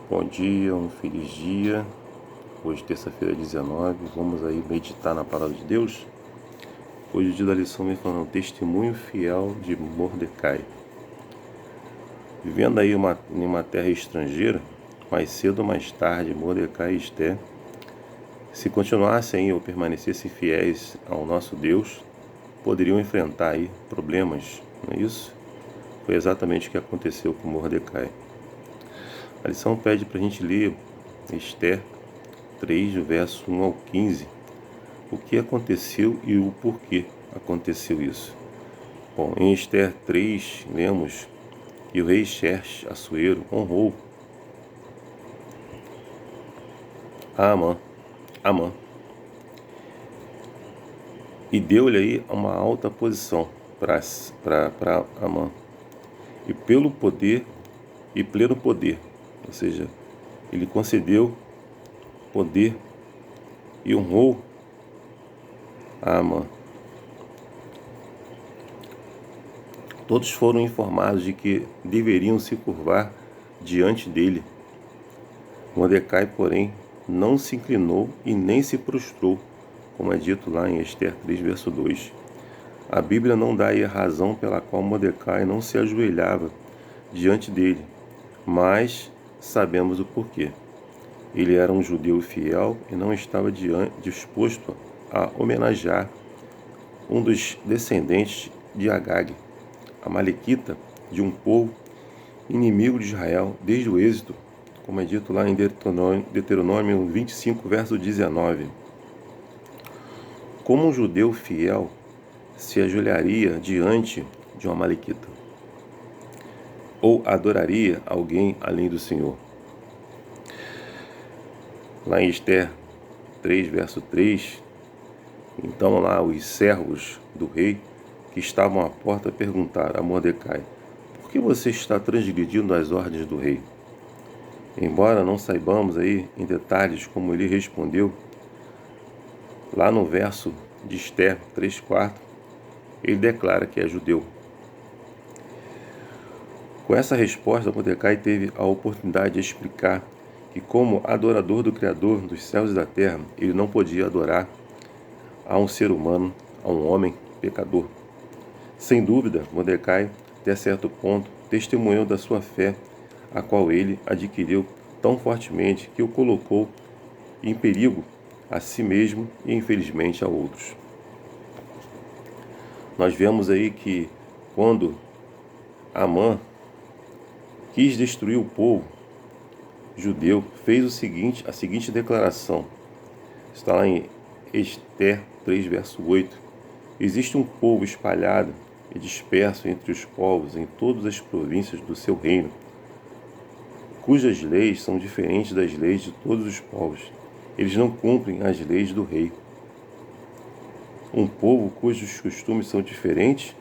Bom dia, um feliz dia. Hoje, terça-feira, 19. Vamos aí meditar na palavra de Deus. Hoje o dia da lição vem falando testemunho fiel de Mordecai. Vivendo aí em uma terra estrangeira, mais cedo ou mais tarde, Mordecai e Esther, se continuassem ou permanecessem fiéis ao nosso Deus, poderiam enfrentar aí problemas, não é isso? Foi exatamente o que aconteceu com Mordecai. A lição pede para a gente ler Esther 3, verso 1 ao 15, o que aconteceu e o porquê aconteceu isso. Bom, em Esther 3, lemos que o rei Xerxes Assuero honrou Amã e deu-lhe aí uma alta posição para Amã, e pelo poder e pleno poder, ou seja, ele concedeu poder e honrou a Amã. Todos foram informados de que deveriam se curvar diante dele. Mordecai, porém, não se inclinou e nem se prostrou, como é dito lá em Esther 3, verso 2. A Bíblia não dá aí a razão pela qual Mordecai não se ajoelhava diante dele, mas sabemos o porquê. Ele era um judeu fiel e não estava disposto a homenagear um dos descendentes de Agag, a Malequita, de um povo inimigo de Israel desde o êxodo, como é dito lá em Deuteronômio 25, verso 19. Como um judeu fiel se ajoelharia diante de uma Malequita? Ou adoraria alguém além do Senhor? Lá em Esther 3, verso 3, então lá os servos do rei que estavam à porta perguntaram a Mordecai: por que você está transgredindo as ordens do rei? Embora não saibamos aí em detalhes como ele respondeu, lá no verso de Esther 3,4, ele declara que é judeu. Com essa resposta, Mordecai teve a oportunidade de explicar que, como adorador do Criador dos céus e da terra, ele não podia adorar a um ser humano, a um homem pecador. Sem dúvida, Mordecai, até certo ponto, testemunhou da sua fé, a qual ele adquiriu tão fortemente que o colocou em perigo a si mesmo e, infelizmente, a outros. Nós vemos aí que quando Amã quis destruir o povo judeu, fez a seguinte declaração. Está lá em Esther 3, verso 8. Existe um povo espalhado e disperso entre os povos em todas as províncias do seu reino, cujas leis são diferentes das leis de todos os povos. Eles não cumprem as leis do rei. Um povo cujos costumes são diferentes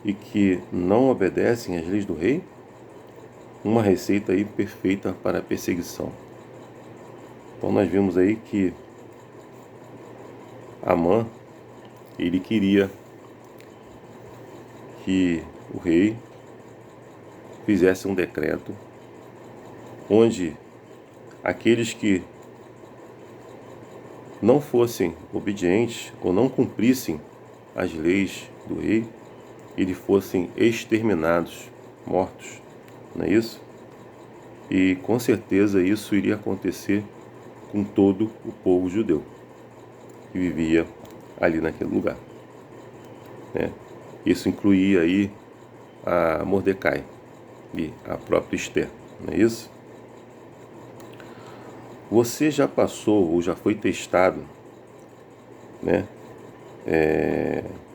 e que não obedecem às leis do rei? Uma receita aí perfeita para a perseguição. Então nós vimos aí que Amã, ele queria que o rei fizesse um decreto onde aqueles que não fossem obedientes ou não cumprissem as leis do rei, eles fossem exterminados, mortos, não é isso? E com certeza isso iria acontecer com todo o povo judeu que vivia ali naquele lugar, né? Isso incluía aí a Mordecai e a própria Esther, não é isso? Você já passou ou já foi testado, né?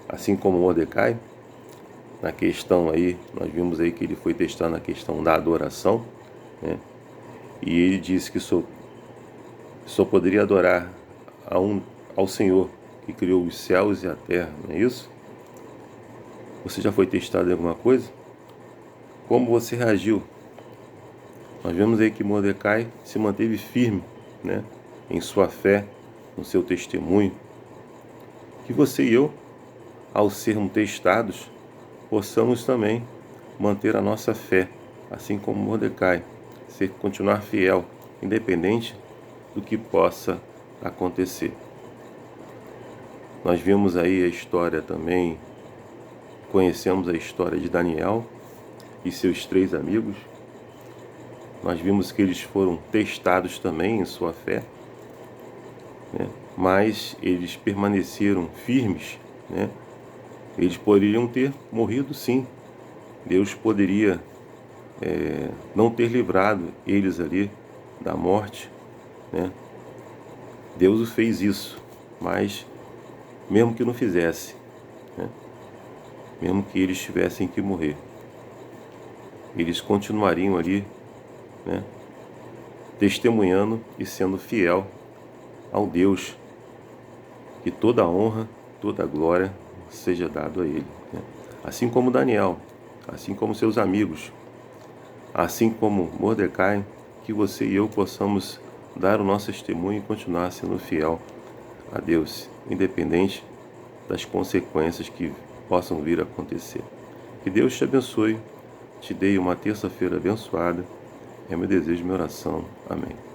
Assim como Mordecai, na questão aí, nós vimos aí que ele foi testado na questão da adoração, né? E ele disse que só poderia adorar ao Senhor que criou os céus e a terra, não é isso? Você já foi testado em alguma coisa? Como você reagiu? Nós vemos aí que Mordecai se manteve firme, né, em sua fé, no seu testemunho. Que você e eu, ao sermos testados, possamos também manter a nossa fé, assim como Mordecai, continuar fiel, independente do que possa acontecer. Nós vimos aí a história também, conhecemos a história de Daniel e seus 3 amigos. Nós vimos que eles foram testados também em sua fé, né? Mas eles permaneceram firmes, né? Eles poderiam ter morrido, sim. Deus poderia não ter livrado eles ali da morte, né? Deus o fez isso, mas mesmo que não fizesse, né? Mesmo que eles tivessem que morrer, eles continuariam ali, né? Testemunhando e sendo fiel ao Deus, que toda a honra, toda a glória seja dado a Ele, né? Assim como Daniel, assim como seus amigos, assim como Mordecai, que você e eu possamos dar o nosso testemunho e continuar sendo fiel a Deus, independente das consequências que possam vir a acontecer. Que Deus te abençoe, te dê uma terça-feira abençoada. É meu desejo, minha oração. Amém.